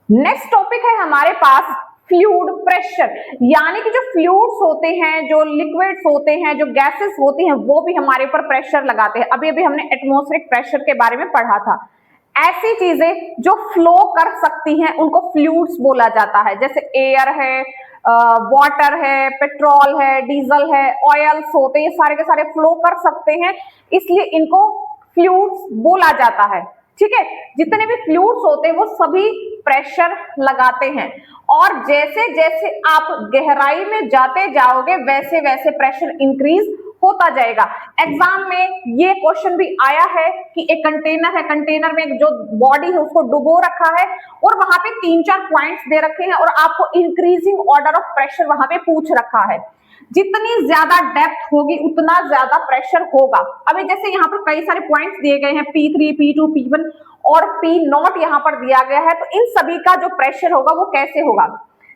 Next topic है हमारे पास fluid pressure, यानी कि जो फ्लूइड्स होते हैं, जो लिक्विड्स होते हैं, जो गैसेस होती हैं, वो भी हमारे ऊपर प्रेशर लगाते हैं। अभी अभी हमने एटमॉस्फेरिक प्रेशर के बारे में पढ़ा था। ऐसी चीजें जो फ्लो कर सकती हैं उनको फ्लूइड्स बोला जाता है, जैसे एयर है, वाटर है, पेट्रोल है, डीजल है, ऑयल्स होते हैं, ये सारे के सारे फ्लो कर सकते हैं, इसलिए इनको फ्लूइड्स बोला जाता है। ठीक है, जितने भी फ्लूइड्स होते हैं वो सभी प्रेशर लगाते हैं, और जैसे जैसे आप गहराई में जाते जाओगे वैसे वैसे प्रेशर इंक्रीज होता जाएगा। एग्जाम में ये क्वेश्चन भी आया है कि एक कंटेनर है, कंटेनर में जो बॉडी है उसको डुबो रखा है और वहां पे 3-4 पॉइंट्स दे रखे हैं और आपको इंक्रीजिंग ऑर्डर ऑफ प्रेशर वहां पे पूछ रखा है। जितनी ज्यादा डेप्थ होगी उतना ज्यादा प्रेशर होगा। अभी जैसे यहाँ पर कई सारे पॉइंट्स दिए गए हैं, P3, P2, P1 और P0 यहाँ पर दिया गया है, तो इन सभी का जो प्रेशर होगा वो कैसे होगा,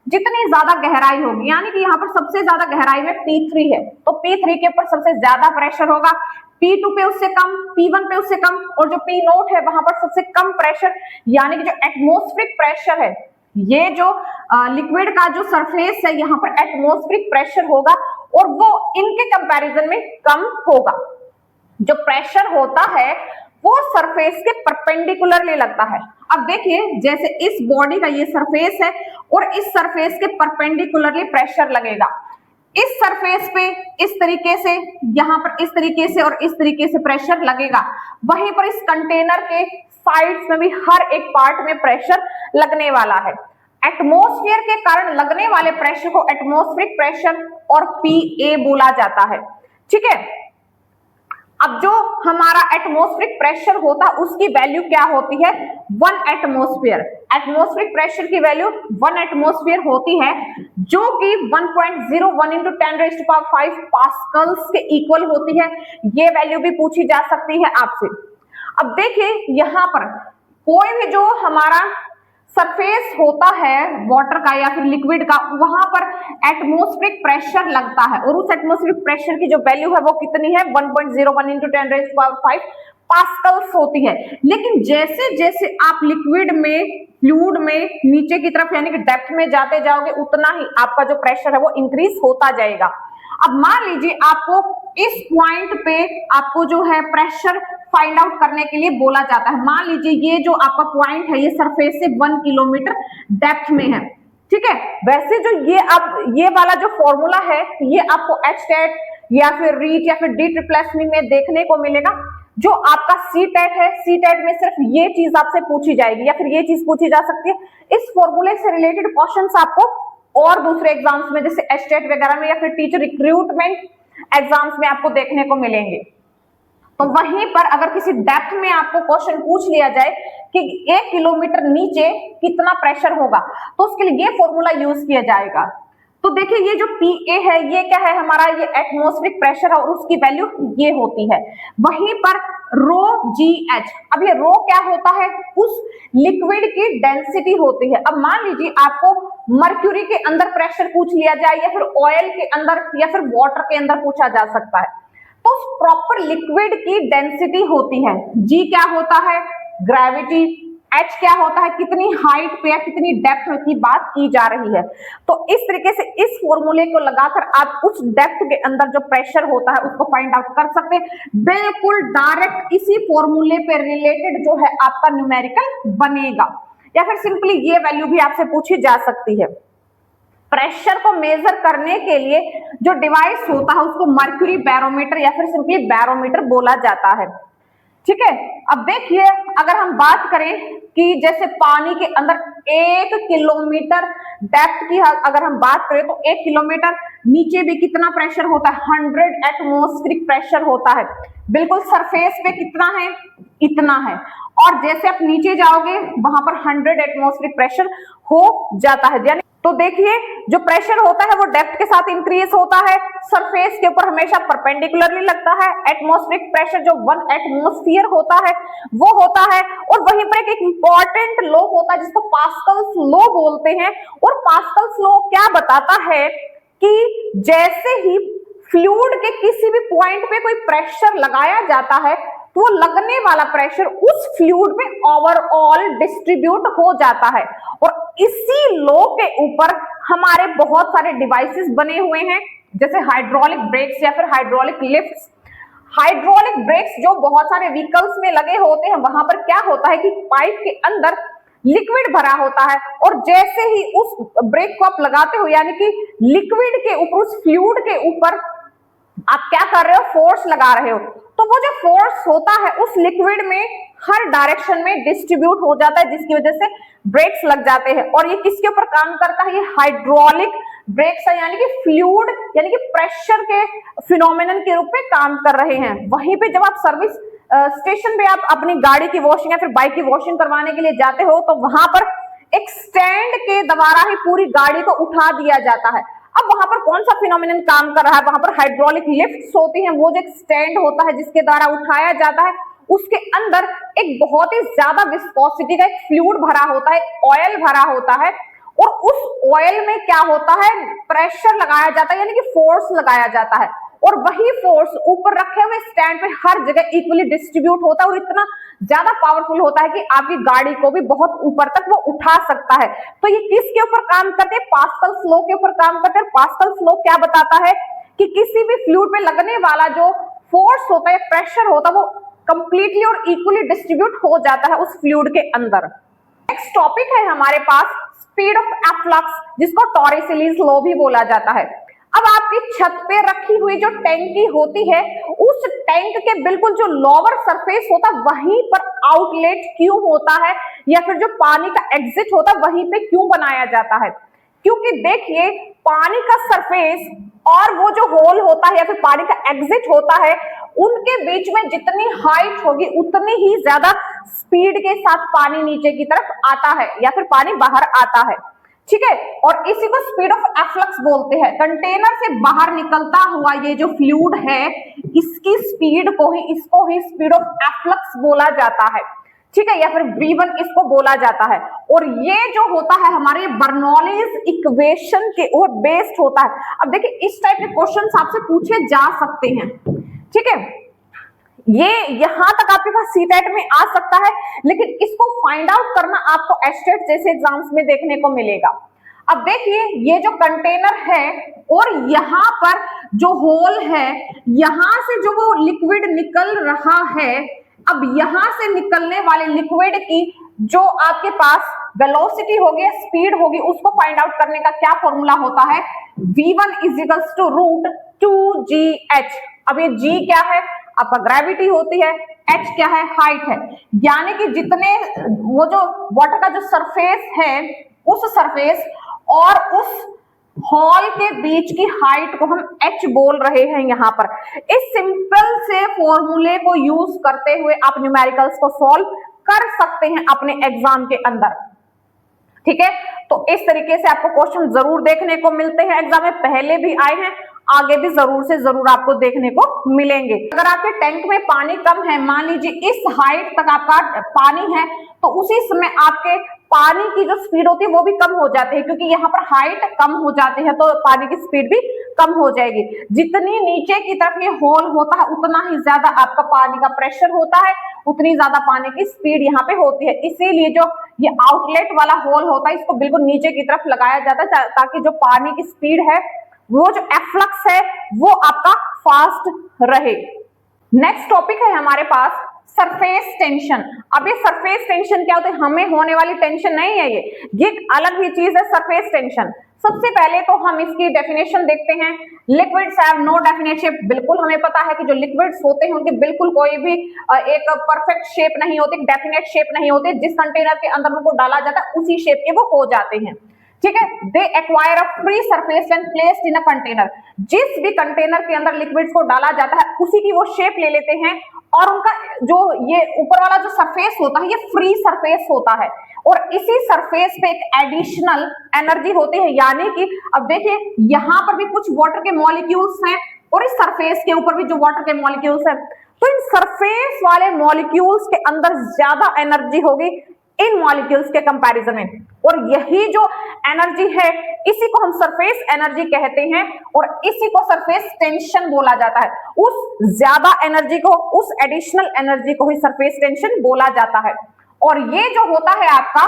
जितनी ज्यादा गहराई होगी, यानी कि यहाँ पर सबसे ज्यादा गहराई में P3 है तो P3 के ऊपर सबसे ज्यादा प्रेशर होगा, P2 पे उससे कम, P1 पे उससे कम, और जो P0 है वहां पर सबसे कम प्रेशर, यानी कि जो एटमॉस्फेरिक प्रेशर है, ये जो लिक्विड का जो सरफेस है यहाँ पर एटमॉस्फेरिक प्रेशर होगा और वो इनके कंपैरिजन में कम होगा। जो प्रेशर होता है वो सरफेस के परपेंडिकुलरली लगता है। अब देखिए, जैसे इस बॉडी का ये सरफेस है और इस सरफेस के परपेंडिकुलरली प्रेशर लगेगा। इस सरफेस पे इस तरीके से, यहाँ पर इस तरीके से और इस तरीके से प्रेशर लगेगा। वहीं पर इस कंटेनर के साइड्स में भी हर एक पार्ट में प्रेशर लगने वाला है। एटमॉस्फेयर के कारण लगने वाले प्रेशर को एटमॉस्फेरिक प्रेशर और PA बोला जाता है। ठीक है, अब जो हमारा एटमॉस्फेरिक प्रेशर होता है उसकी वैल्यू क्या होती है, 1 एटमॉस्फेयर। एटमॉस्फेरिक प्रेशर की वैल्यू 1 एटमॉस्फेयर होती है, जो कि 1.01 × 10⁵ पास्कल्स के इक्वल होती है। ये वैल्यू भी पूछी जा सकती है आपसे। अब देखिए, यहाँ पर कोई भी जो हमारा सरफेस होता है वाटर का या फिर लिक्विड का, वहां पर एटमॉस्फेरिक प्रेशर लगता है और उस एटमॉस्फेरिक प्रेशर की जो वैल्यू है वो कितनी है, 1.01 × 10⁵ पास्कल्स होती है। लेकिन जैसे जैसे आप लिक्विड में, फ्लूइड में नीचे की तरफ यानी कि डेप्थ में जाते जाओगे उतना ही आपका जो प्रेशर है वो इंक्रीज होता जाएगा। अब मान लीजिए आपको इस पॉइंट पे आपको जो है प्रेशर फाइंड आउट करने के लिए बोला जाता है। मान लीजिए ये जो आपका पॉइंट है ये सरफेस से 1 किलोमीटर डेप्थ में है। ठीक है, वैसे जो ये वाला जो फॉर्मूला है ये आपको HTET या फिर रीट या फिर DSSS में देखने को मिलेगा। जो आपका CTET है, CTET में सिर्फ ये चीज आपसे पूछी जाएगी या फिर ये चीज पूछी जा सकती है। इस फॉर्मूले से रिलेटेड क्वेश्चंस आपको और दूसरे एग्जाम्स में जैसे HTET वगैरह में या फिर टीचर रिक्रूटमेंट एग्जाम्स में आपको देखने को मिलेंगे। तो वहीं पर अगर किसी डेप्थ में आपको क्वेश्चन पूछ लिया जाए कि 1 किलोमीटर नीचे कितना प्रेशर होगा, तो उसके लिए ये फॉर्मूला यूज किया जाएगा। तो देखिए, ये जो PA है ये क्या है हमारा, ये एटमॉस्फेरिक प्रेशर है और उसकी वैल्यू ये होती है। वहीं पर ρGH, अब ये रो क्या होता है, उस लिक्विड की डेंसिटी होती है। अब मान लीजिए आपको मर्क्यूरी के अंदर प्रेशर पूछ लिया जाए या फिर ऑयल के अंदर या फिर वाटर के अंदर पूछा जा सकता है, तो उस प्रॉपर लिक्विड की डेंसिटी होती है। G क्या होता है, ग्रेविटी। H क्या होता है, कितनी हाइट पे या कितनी डेप्थ की बात की जा रही है। तो इस तरीके से इस फॉर्मूले को लगाकर आप उस डेप्थ के अंदर जो प्रेशर होता है उसको फाइंड आउट कर सकते हैं। बिल्कुल डायरेक्ट इसी फॉर्मूले पे रिलेटेड जो है आपका न्यूमेरिकल बनेगा, या फिर सिंपली ये वैल्यू भी आपसे पूछी जा सकती है। प्रेशर को मेजर करने के लिए जो डिवाइस होता है उसको मर्क्यूरी बैरोमीटर या फिर सिंपली बैरोमीटर बोला जाता है। ठीक है, अब देखिए, अगर हम बात करें कि जैसे पानी के अंदर 1 किलोमीटर डेप्थ की अगर हम बात करें तो 1 किलोमीटर नीचे भी कितना प्रेशर होता है, 100 एटमॉस्फेरिक प्रेशर होता है। बिल्कुल सरफेस पे कितना है, इतना है, और जैसे आप नीचे जाओगे वहां पर 100 एटमॉस्फेरिक प्रेशर हो जाता है। यानी तो देखिए, जो प्रेशर होता है वो डेप्थ के साथ इंक्रीज होता है, सरफेस के ऊपर हमेशा परपेंडिकुलरली लगता है। एटमॉस्फेरिक प्रेशर जो 1 एटमॉस्फेयर होता है वो होता है, और वहीं पर एक इंपॉर्टेंट लॉ होता है जिसको पास्कल्स लॉ बोलते हैं। और पास्कल्स लॉ क्या बताता है कि जैसे ही फ्लूइड के किसी भी पॉइंट पे कोई प्रेशर लगाया जाता है तो वो लगने वाला प्रेशर उस फ्लूइड में ओवरऑल डिस्ट्रीब्यूट हो जाता है। और इसी लॉ के ऊपर हमारे बहुत सारे डिवाइसेस बने हुए हैं, जैसे हाइड्रोलिक ब्रेक्स या फिर हाइड्रोलिक लिफ्ट्स। हाइड्रोलिक ब्रेक्स जो बहुत सारे व्हीकल्स में लगे होते हैं, वहां पर क्या होता है कि पाइप के अंदर लिक्विड भरा होता है, और जैसे ही उस ब्रेक को आप लगाते हो, यानी कि लिक्विड के ऊपर, उस फ्लूइड के ऊपर आप क्या कर रहे हो, फोर्स लगा रहे हो, तो वो जो फोर्स होता है उस लिक्विड में हर डायरेक्शन में डिस्ट्रीब्यूट हो जाता है, जिसकी वजह से ब्रेक्स लग जाते हैं। और ये किसके ऊपर काम करता है, ये हाइड्रोलिक ब्रेक्स है, यानी कि फ्लूइड यानी कि प्रेशर के फिनोमेनन के रूप में काम कर रहे हैं। वहीं पे जब आप सर्विस स्टेशन पे आप अपनी गाड़ी की वॉशिंग या फिर बाइक की वॉशिंग करवाने के लिए जाते हो, तो वहां पर एक स्टैंड के द्वारा ही पूरी गाड़ी को उठा दिया जाता है। अब वहां पर कौन सा फिनोमेनन काम कर रहा है, वहां पर हाइड्रोलिक लिफ्ट्स होती हैं, वो जो एक स्टैंड होता है जिसके द्वारा उठाया जाता है, उसके अंदर एक बहुत ही ज्यादा विस्कोसिटी का एक फ्लूइड भरा होता है, ऑयल भरा होता है, और उस ऑयल में क्या होता है, प्रेशर लगाया जाता है, यानी कि फोर्स लगाया जाता है, और वही फोर्स ऊपर रखे हुए स्टैंड पे हर जगह इक्वली डिस्ट्रीब्यूट होता है, और इतना ज्यादा पावरफुल होता है कि आपकी गाड़ी को भी बहुत ऊपर तक वो उठा सकता है। तो ये किसके ऊपर काम करते हैं, पास्कल्स लॉ के ऊपर काम करते हैं। पास्कल्स लॉ क्या बताता है कि किसी भी फ्लूइड पे लगने वाला जो फोर्स होता है, प्रेशर होता है, वो कंप्लीटली और इक्वली डिस्ट्रीब्यूट हो जाता है उस फ्लूइड के अंदर। नेक्स्ट टॉपिक है हमारे पास स्पीड ऑफ एफ्लक्स, जिसको टॉरिसेलीज लॉ भी बोला जाता है। अब आपकी छत पे रखी हुई जो टैंकी होती है, उस टैंक के बिल्कुल जो लोअर सरफेस होता है वहीं पर आउटलेट क्यों होता है, या फिर जो पानी का एग्जिट होता है वहीं पे क्यों बनाया जाता है? क्योंकि देखिए, पानी का सरफेस और वो जो होल होता है या फिर पानी का एग्जिट होता है, उनके बीच में जितनी हाइट होगी उतनी ही ज्यादा स्पीड के साथ पानी नीचे की तरफ आता है या फिर पानी बाहर आता है, ठीक है। और इसी को स्पीड ऑफ एफ्लक्स बोलते हैं। कंटेनर से बाहर निकलता हुआ ये जो फ्लूइड है, इसकी स्पीड को ही, इसको ही स्पीड ऑफ एफ्लक्स बोला जाता है, ठीक है, या फिर V1 इसको बोला जाता है। और ये जो होता है हमारे बर्नौलीज इक्वेशन के ऊपर बेस्ड होता है। अब देखिए, इस टाइप के क्वेश्चंस आपसे पूछे जा सकते हैं, ठीक है, ये यहां तक आपके पास सीटेट में आ सकता है, लेकिन इसको फाइंड आउट करना आपको एस्टेट जैसे एग्जाम्स में देखने को मिलेगा। अब देखिए, ये जो कंटेनर है और यहाँ पर जो होल है, यहां से जो वो लिक्विड निकल रहा है, अब यहां से निकलने वाले लिक्विड की जो आपके पास वेलोसिटी होगी, स्पीड होगी, उसको फाइंड आउट करने का क्या फॉर्मूला होता है, V1 is to root 2GH। अब ये G क्या है, आपका ग्रेविटी होती है, H क्या है, हाइट है, यानी कि जितने वो जो वाटर का जो सरफेस है, उस सरफेस और उस हॉल के बीच की हाइट को हम H बोल रहे हैं यहाँ पर। इस सिंपल से फॉर्मूले को यूज करते हुए आप न्यूमेरिकल्स को सॉल्व कर सकते हैं अपने एग्जाम के अंदर, ठीक है। तो इस तरीके से आपको क्वेश्चन जरूर देखने को मिलते हैं, एग्जाम में पहले भी आए हैं, आगे भी जरूर से जरूर आपको देखने को मिलेंगे। अगर आपके टैंक में पानी कम है, मान लीजिए इस हाइट तक आपका पानी है, तो उसी समय आपके पानी की जो स्पीड होती है वो भी कम हो जाती है, क्योंकि यहाँ पर हाइट कम हो जाती है तो पानी की स्पीड भी कम हो जाएगी। जितनी नीचे की तरफ ये होल होता है, उतना ही ज्यादा आपका पानी का प्रेशर होता है, उतनी ज्यादा पानी की स्पीड यहाँ पे होती है। इसीलिए जो ये आउटलेट वाला होल होता है, इसको बिल्कुल नीचे की तरफ लगाया जाता है, ताकि जो पानी की स्पीड है, वो जो एफ्लक्स है, वो आपका फास्ट रहे। नेक्स्ट टॉपिक है हमारे पास सरफेस टेंशन। अब ये सरफेस टेंशन क्या होता है, हमें होने वाली टेंशन नहीं है, ये अलग ही चीज है सरफेस टेंशन। सबसे पहले तो हम इसकी डेफिनेशन देखते हैं। Liquids have no definite shape. बिल्कुल हमें पता है कि जो लिक्विड्स होते हैं उनके बिल्कुल कोई भी एक परफेक्ट शेप नहीं होती, डेफिनेट शेप नहीं होती। जिस कंटेनर के अंदर उनको डाला जाता है उसी शेप के वो हो जाते हैं, ठीक है। They acquire a free surface when placed in a container. जिस भी कंटेनर के अंदर लिक्विड्स को डाला जाता है उसी की वो शेप ले लेते हैं, और उनका जो ये ऊपर वाला जो सरफेस होता है, ये फ्री सरफेस होता है, और इसी सरफेस पे एक एडिशनल एनर्जी होती है। यानी कि अब देखिए, यहाँ पर भी कुछ वाटर के मॉलिक्यूल्स हैं और इस सरफेस के ऊपर भी जो वाटर के मॉलिक्यूल्स हैं, तो इन सरफेस वाले मॉलिक्यूल्स के अंदर ज्यादा एनर्जी होगी इन मॉलिक्यूल्स के कंपैरिजन में। और यही जो एनर्जी है इसी को हम सरफेस एनर्जी कहते हैं और इसी को सरफेस टेंशन बोला जाता है। उस ज्यादा एनर्जी को, उस एडिशनल एनर्जी को ही सरफेस टेंशन बोला जाता है। और ये जो होता है आपका,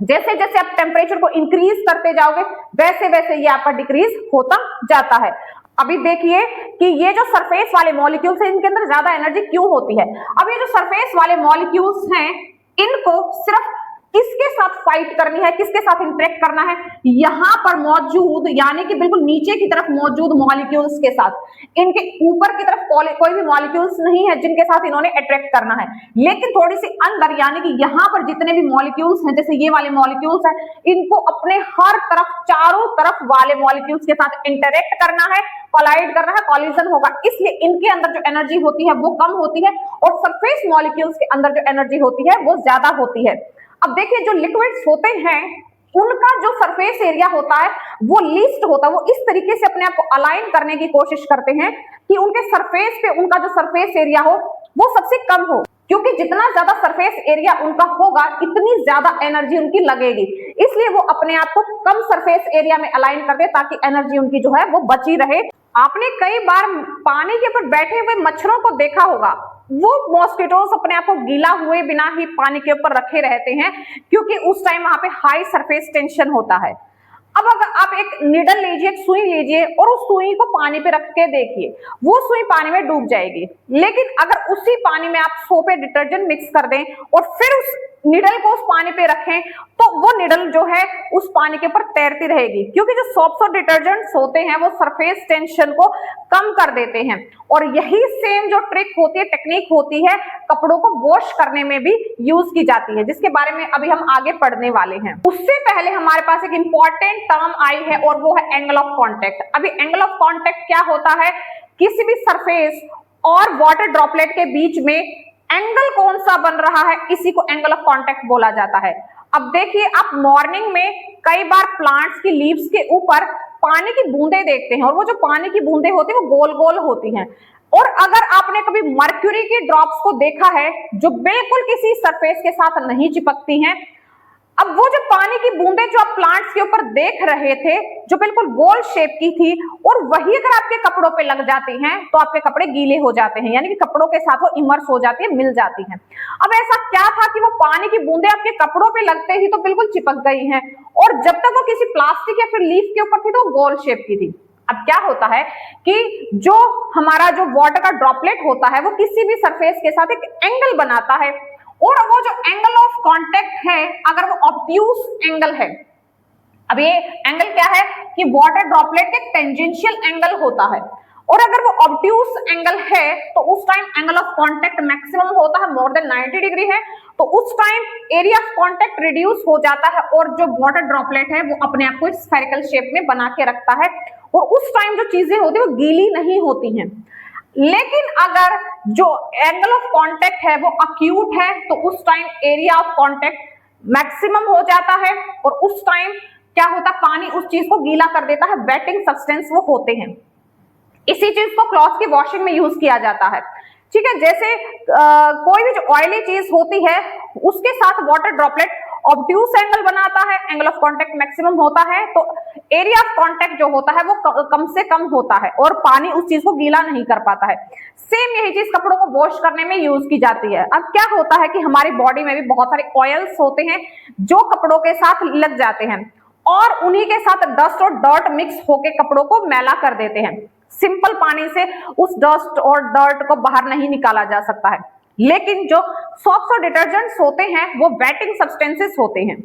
जैसे जैसे आप टेम्परेचर को इंक्रीज करते जाओगे वैसे वैसे ये आपका डिक्रीज होता जाता है। अभी देखिए कि ये जो सरफेस वाले मॉलिक्यूल्स हैं इनके अंदर ज्यादा एनर्जी क्यों होती है। अब ये जो सरफेस वाले मॉलिक्यूल्स हैं इनको सिर्फ किसके साथ फाइट करनी है, किसके साथ इंटरेक्ट करना है, यहां पर मौजूद यानी कि बिल्कुल नीचे की तरफ मौजूद मॉलिक्यूल्स के साथ। इनके ऊपर की तरफ कोई भी मॉलिक्यूल्स नहीं है जिनके साथ इन्होंने अट्रैक्ट करना है, लेकिन थोड़ी सी अंदर यानी कि यहां पर जितने भी मॉलिक्यूल्स हैं, जैसे ये वाले मॉलिक्यूल्स हैं, इनको अपने हर तरफ, चारों तरफ वाले मॉलिक्यूल्स के साथ इंटरेक्ट करना है, कोलाइड करना है, कॉलिजन होगा। इसलिए इनके अंदर जो एनर्जी होती है वो कम होती है और सरफेस मॉलिक्यूल्स के अंदर जो एनर्जी होती है वो ज्यादा होती है। अब देखिए जो लिक्विड्स होते हैं उनका जो सरफेस एरिया होता है वो लीस्ट होता है। वो इस तरीके से अपने आप को अलाइन करने की कोशिश करते हैं कि उनके सरफेस पे उनका जो सरफेस एरिया हो वो सबसे कम हो, क्योंकि जितना ज्यादा सरफेस एरिया उनका होगा इतनी ज्यादा एनर्जी उनकी लगेगी। इसलिए वो अपने आप को कम सरफेस एरिया में अलाइन करते हैं ताकि एनर्जी उनकी जो है वो बची रहे। आपने कई बार पानी के ऊपर बैठे हुए मच्छरों को देखा होगा, वो मॉस्किटोस अपने आप को गीला हुए बिना ही पानी के ऊपर रखे रहते हैं क्योंकि उस टाइम वहां पे हाई सरफेस टेंशन होता है। अब अगर आप एक निडल लीजिए, एक सुई लीजिए और उस सुई को पानी पे रख के देखिए, वो सुई पानी में डूब जाएगी। लेकिन अगर उसी पानी में आप सोप या डिटर्जेंट मिक्स कर दें और फिर उस निडल को उस पानी पे रखें तो वो निडल जो है उस पानी के ऊपर तैरती रहेगी, क्योंकि जो सोप्स और डिटर्जेंट्स होते हैं वो सरफेस टेंशन को कम कर देते हैं। और यही सेम जो ट्रिक होती है, टेक्निक होती है, कपड़ों को वॉश करने में भी यूज की जाती है, जिसके बारे में अभी हम आगे पढ़ने वाले हैं। उससे पहले हमारे पास एक इंपॉर्टेंट टर्म आई है और वो है एंगल ऑफ कॉन्टेक्ट। अभी एंगल ऑफ कॉन्टेक्ट क्या होता है, किसी भी सरफेस और वाटर ड्रॉपलेट के बीच में एंगल कौन सा बन रहा है, इसी को एंगल ऑफ कांटेक्ट बोला जाता है। अब देखिए आप मॉर्निंग में कई बार प्लांट्स की लीव्स के ऊपर पानी की बूंदें देखते हैं और वो जो पानी की बूंदें होती है वो गोल गोल होती हैं। और अगर आपने कभी मर्क्यूरी की ड्रॉप्स को देखा है जो बिल्कुल किसी सरफेस के साथ नहीं चिपकती हैं, अब वो जो पानी की बूंदें जो आप प्लांट्स के ऊपर देख रहे थे जो बिल्कुल गोल शेप की थी, और वही अगर आपके कपड़ों पे लग जाती हैं तो आपके कपड़े गीले हो जाते हैं, यानी कि कपड़ों के साथ वो इमर्स हो जाती है, मिल जाती हैं। अब ऐसा क्या था कि वो पानी की बूंदें आपके कपड़ों पे लगते ही तो बिल्कुल चिपक गई हैं, और जब तक वो किसी प्लास्टिक या फिर लीफ के ऊपर थी तो गोल शेप की थी। अब क्या होता है कि जो हमारा जो वाटर का ड्रॉपलेट होता है वो किसी भी सरफेस के साथ एक एंगल बनाता है, और वो जो एंगल ऑफ कांटेक्ट है अगर वो ऑब्ट्यूस एंगल है। अब ये एंगल क्या है कि वाटर ड्रॉपलेट के टेंजेंशियल एंगल होता है, और अगर वो ऑब्ट्यूस एंगल है तो उस time angle of contact maximum होता है, मोर देन 90 डिग्री है, तो उस time area of contact reduce हो जाता है और जो वाटर ड्रॉपलेट है वो अपने आप को स्फेरिकल शेप में बना के रखता है, और उस टाइम जो चीजें होती है वो गीली नहीं होती हैं। लेकिन अगर जो एंगल ऑफ कांटेक्ट है वो अक्यूट है तो उस time area of contact maximum हो जाता है, और उस टाइम क्या होता है, पानी उस चीज को गीला कर देता है, वेटिंग सब्सटेंस वो होते हैं। इसी चीज को क्लॉथ की वॉशिंग में यूज किया जाता है। ठीक है, जैसे कोई भी जो ऑयली चीज होती है उसके साथ वाटर ड्रॉपलेट ऑब्ट्यूस एंगल बनाता है, एंगल ऑफ कांटेक्ट मैक्सिमम होता है, तो एरिया ऑफ कांटेक्ट जो होता है वो कम से कम होता है और पानी उस चीज को गीला नहीं कर पाता है। सेम यही चीज कपड़ों को वॉश करने में यूज की जाती है। अब क्या होता है कि हमारी बॉडी में भी बहुत सारे ऑयल्स होते हैं जो कपड़ों के साथ लग जाते हैं, और उन्हीं के साथ डस्ट और डर्ट मिक्स होकर कपड़ों को मैला कर देते हैं। सिंपल पानी से उस डस्ट और डर्ट को बाहर नहीं निकाला जा सकता है, लेकिन जो सोप्स और डिटर्जेंट्स होते हैं वो वेटिंग सब्सटेंसेस होते हैं।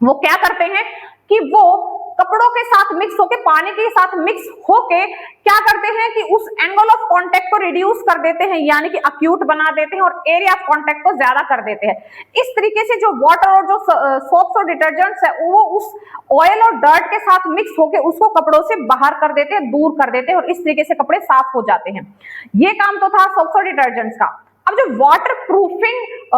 वो क्या करते हैं कि वो कपड़ों के साथ मिक्स होके, पानी के साथ मिक्स होके क्या करते हैं कि उस एंगल ऑफ कांटेक्ट को रिड्यूस कर देते हैं, यानी कि अक्यूट बना देते हैं, और एरिया ऑफ कांटेक्ट को ज्यादा कर देते हैं। इस तरीके से जो वाटर और जो सोप्स और डिटर्जेंट्स है वो उस ऑयल और डर्ट के साथ मिक्स होके उसको कपड़ों से बाहर कर देते हैं, दूर कर देते हैं, और इस तरीके से कपड़े साफ हो जाते हैं। ये काम तो था सोप्स और डिटर्जेंट्स का। अब जो वाटर प्रूफिंग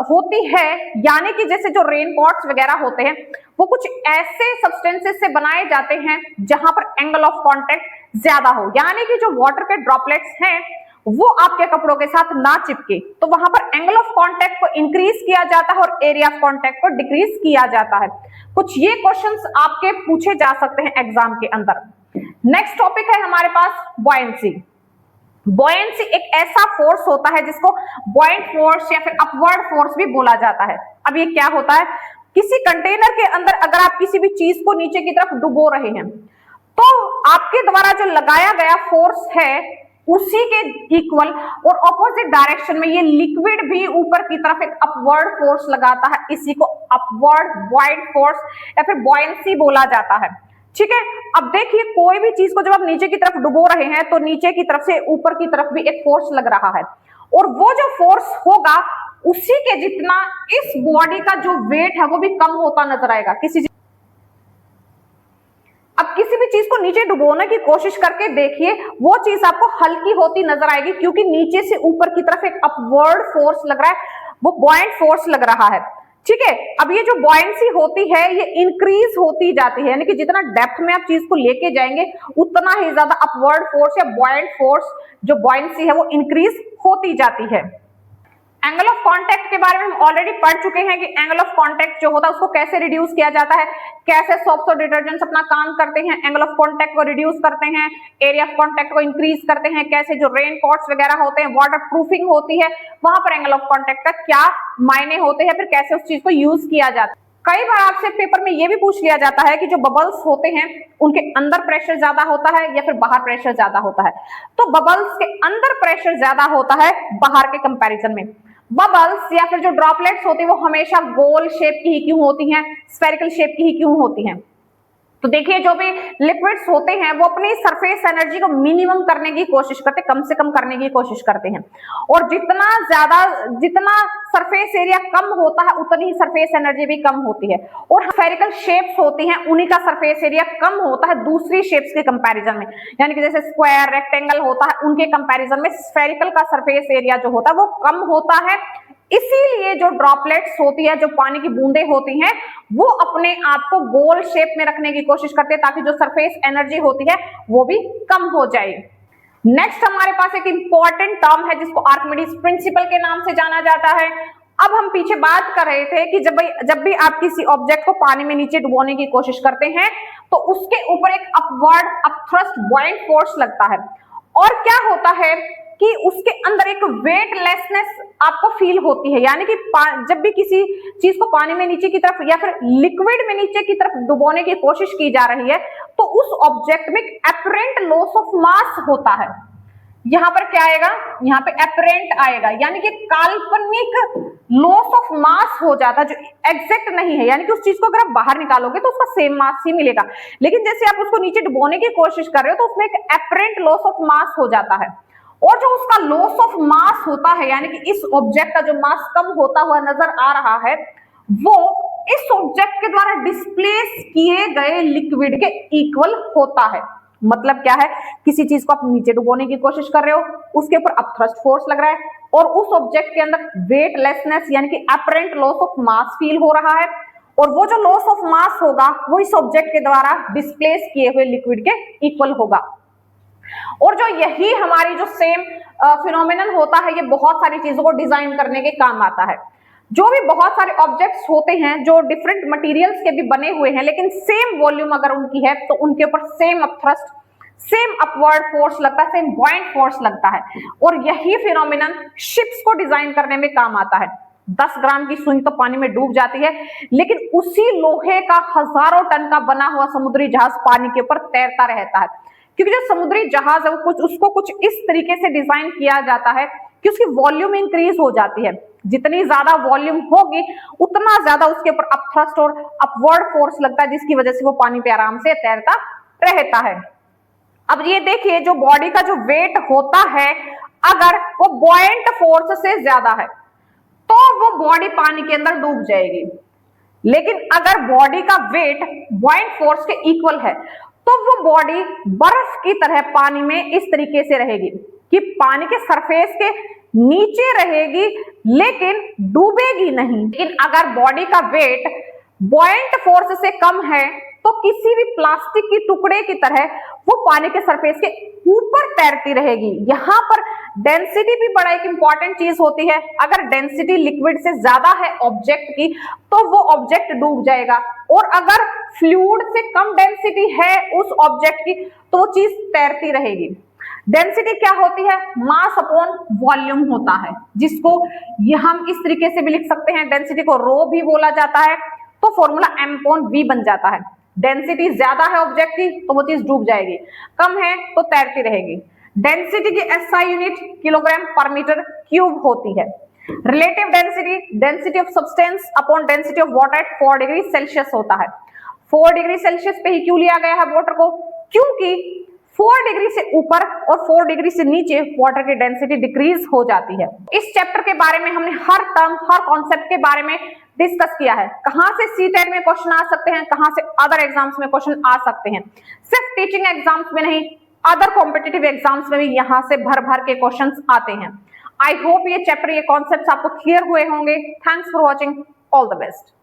होती है, यानी कि जैसे जो रेनकोट्स वगैरह होते हैं वो कुछ ऐसे सब्सटेंसेस से बनाए जाते हैं जहां पर एंगल ऑफ कांटेक्ट ज्यादा हो, यानी कि जो वाटर के ड्रॉपलेट्स हैं वो आपके कपड़ों के साथ ना चिपके, तो वहां पर एंगल ऑफ कांटेक्ट को इंक्रीज किया जाता है और एरिया ऑफ कांटेक्ट को डिक्रीज किया जाता है। कुछ ये क्वेश्चंस आपके पूछे जा सकते हैं एग्जाम के अंदर। नेक्स्ट टॉपिक है हमारे पास बॉयंसी। बॉयंसी एक ऐसा फोर्स होता है जिसको बॉयंट फोर्स या फिर अपवर्ड फोर्स भी बोला जाता है। अब ये क्या होता है, किसी कंटेनर के अंदर अगर आप किसी भी चीज को नीचे की तरफ डुबो रहे हैं तो आपके द्वारा जो लगाया गया फोर्स है उसी के इक्वल और ऑपोजिट डायरेक्शन में ये लिक्विड भी ऊपर की तरफ एक अपवर्ड फोर्स लगाता है, इसी को अपवर्ड बॉयंट फोर्स या फिर बॉयंसी बोला जाता है। ठीक है, अब देखिए कोई भी चीज को जब आप नीचे की तरफ डुबो रहे हैं तो नीचे की तरफ से ऊपर की तरफ भी एक फोर्स लग रहा है, और वो जो फोर्स होगा उसी के जितना इस बॉडी का जो वेट है वो भी कम होता नजर आएगा। अब किसी भी चीज को नीचे डुबोने की कोशिश करके देखिए, वो चीज आपको हल्की होती नजर आएगी क्योंकि नीचे से ऊपर की तरफ एक अपवर्ड फोर्स लग रहा है, वो बॉयंट फोर्स लग रहा है। ठीक है, अब ये जो बॉयंसी होती है ये इंक्रीज होती जाती है, यानी कि जितना डेप्थ में आप चीज को लेके जाएंगे उतना ही ज्यादा अपवर्ड फोर्स या बॉयंट फोर्स जो बॉयंसी है वो इंक्रीज होती जाती है। एंगल ऑफ कांटेक्ट के बारे में हम ऑलरेडी पढ़ चुके हैं कि एंगल ऑफ कांटेक्ट जो होता है उसको कैसे रिड्यूस किया जाता है, कैसे सोप्स और डिटर्जेंट्स अपना काम करते हैं, एंगल ऑफ कांटेक्ट को रिड्यूस करते हैं, एरिया ऑफ कांटेक्ट को इंक्रीज करते हैं, कैसे जो रेन कोट्स वगैरह होते हैं, वाटर प्रूफिंग होती है, वहां पर एंगल ऑफ कांटेक्ट का क्या मायने होते हैं, फिर कैसे उस चीज को यूज किया जाता है। कई बार आपसे पेपर में यह भी पूछ लिया जाता है कि जो बबल्स होते हैं उनके अंदर प्रेशर ज्यादा होता है या फिर बाहर प्रेशर ज्यादा होता है, तो बबल्स के अंदर प्रेशर ज्यादा होता है बाहर के कंपैरिजन में। बबल्स या फिर जो ड्रॉपलेट्स होती है वो हमेशा गोल शेप की ही क्यों होती हैं, स्फेरिकल शेप की ही क्यों होती हैं? तो देखिए जो भी लिक्विड्स होते हैं वो अपनी सरफेस एनर्जी को मिनिमम करने की कोशिश करते हैं, कम से कम करने की कोशिश करते हैं, और जितना सरफेस एरिया कम होता है उतनी ही सरफेस एनर्जी भी कम होती है। और स्फेरिकल शेप्स होती हैं उन्हीं का सरफेस एरिया कम होता है दूसरी शेप्स के कंपैरिजन में, यानी कि जैसे स्क्वायर रेक्टेंगल होता है उनके कंपैरिजन में स्फेरिकल का सरफेस एरिया जो होता है वो कम होता है। इसीलिए जो ड्रॉपलेट्स होती है, जो पानी की बूंदें होती हैं, वो अपने आप को गोल शेप में रखने की कोशिश करते हैं ताकि जो सरफेस एनर्जी होती है वो भी कम हो जाए। नेक्स्ट हमारे पास एक इंपॉर्टेंट टर्म है जिसको आर्किमिडीज प्रिंसिपल के नाम से जाना जाता है। अब हम पीछे बात कर रहे थे कि जब भी आप किसी ऑब्जेक्ट को पानी में नीचे डुबोने की कोशिश करते हैं तो उसके ऊपर एक अपवर्ड अपथ्रस्ट बॉयंट फोर्स लगता है, और क्या होता है कि उसके अंदर एक वेटलेसनेस आपको फील होती है, यानी कि जब भी किसी चीज को पानी में नीचे की तरफ या फिर लिक्विड में नीचे की तरफ डुबोने की कोशिश की जा रही है तो उस ऑब्जेक्ट में एपरेंट लॉस ऑफ मास होता है। यहां पर क्या आएगा, यहाँ पे एपरेंट आएगा, यानी कि काल्पनिक लॉस ऑफ मास हो जाता है जो एग्जैक्ट नहीं है, यानी कि उस चीज को अगर आप बाहर निकालोगे तो उसका सेम मास ही मिलेगा, लेकिन जैसे आप उसको नीचे डुबोने की कोशिश कर रहे हो तो उसमें एक एपरेंट लॉस ऑफ मास हो जाता है, और जो उसका लॉस ऑफ मास होता है यानी कि इस ऑब्जेक्ट का जो मास कम होता हुआ नजर आ रहा है वो इस ऑब्जेक्ट के द्वारा डिस्प्लेस किए गए लिक्विड के इक्वल होता है। मतलब क्या है, किसी चीज को आप नीचे डुबोने की कोशिश कर रहे हो, उसके ऊपर अपथ्रस्ट फोर्स लग रहा है और उस ऑब्जेक्ट के अंदर वेटलेसनेस यानी कि apparent loss of mass feel हो रहा है, और वो जो लॉस ऑफ मास होगा वो इस ऑब्जेक्ट के द्वारा डिस्प्लेस किए हुए लिक्विड के इक्वल होगा। और जो यही हमारी जो सेम फिनोमिनन होता है ये बहुत सारी चीजों को डिजाइन करने के काम आता है। जो भी बहुत सारे ऑब्जेक्ट्स होते हैं जो डिफरेंट मटेरियल्स के भी बने हुए हैं लेकिन सेम वॉल्यूम अगर उनकी है तो उनके ऊपर same upthrust, same upward force लगता है, सेम बॉयंट फोर्स लगता है, और यही फिनोमिनन शिप्स को डिजाइन करने में काम आता है। 10 ग्राम की सुई तो पानी में डूब जाती है लेकिन उसी लोहे का हजारों टन का बना हुआ समुद्री जहाज पानी के ऊपर तैरता रहता है, क्योंकि जो समुद्री जहाज है वो उसको कुछ इस तरीके से डिजाइन किया जाता है कि उसकी वॉल्यूम इंक्रीज हो जाती है। जितनी ज्यादा वॉल्यूम होगी उतना ज्यादा उसके ऊपर अपथ्रस्ट और अपवर्ड फोर्स लगता है जिसकी वजह से वो पानी पे आराम से तैरता रहता है। अब ये देखिए जो बॉडी का जो वेट होता है अगर वो बॉयंट फोर्स से ज्यादा है तो वो बॉडी पानी के अंदर डूब जाएगी, लेकिन अगर बॉडी का वेट बॉयंट फोर्स के इक्वल है तो वो बॉडी बर्फ की तरह पानी में इस तरीके से रहेगी कि पानी के सरफेस के नीचे रहेगी लेकिन डूबेगी नहीं। लेकिन अगर बॉडी का वेट बॉयंट फोर्स से कम है तो किसी भी प्लास्टिक की टुकड़े की तरह वो पानी के सरफेस के ऊपर तैरती रहेगी। यहाँ पर डेंसिटी भी बड़ा एक इंपॉर्टेंट चीज होती है। अगर डेंसिटी लिक्विड से ज्यादा है ऑब्जेक्ट की तो वो ऑब्जेक्ट डूब जाएगा, और अगर फ्लूइड से कम डेंसिटी है उस ऑब्जेक्ट की तो वो चीज तैरती रहेगी। डेंसिटी क्या होती है? मास अपॉन वॉल्यूम होता है, जिसको ये हम इस तरीके से भी लिख सकते हैं, डेंसिटी को रो भी बोला जाता है, तो फॉर्मूला m अपॉन v बन जाता है। डेंसिटी ज्यादा है ऑब्जेक्ट की तो वो चीज डूब जाएगी, कम है तो तैरती रहेगी। डेंसिटी की SI यूनिट किलोग्राम पर मीटर क्यूब होती है। Relative density, density of substance upon density of water at 4 degree Celsius होता है। 4 डिग्री सेल्सियस पे ही क्यों लिया गया है वाटर को? क्योंकि 4 डिग्री से ऊपर और 4 डिग्री से नीचे वाटर की डेंसिटी डिक्रीज हो जाती है। इस चैप्टर के बारे में हमने हर टर्म, हर कॉन्सेप्ट के बारे में डिस्कस किया है। कहां से CTET में क्वेश्चन आ सकते हैं, कहां से अदर एग्जाम्स में क्वेश्चन आ सकते हैं। सिर्फ टीचिंग एग्जाम्स में नहीं, अदर कॉम्पिटिटिव एग्जाम्स में भी यहां से भर भर के क्वेश्चंस आते हैं। आई होप ये चैप्टर, ये कॉन्सेप्ट्स आपको क्लियर हुए होंगे। Thanks for watching, all the best.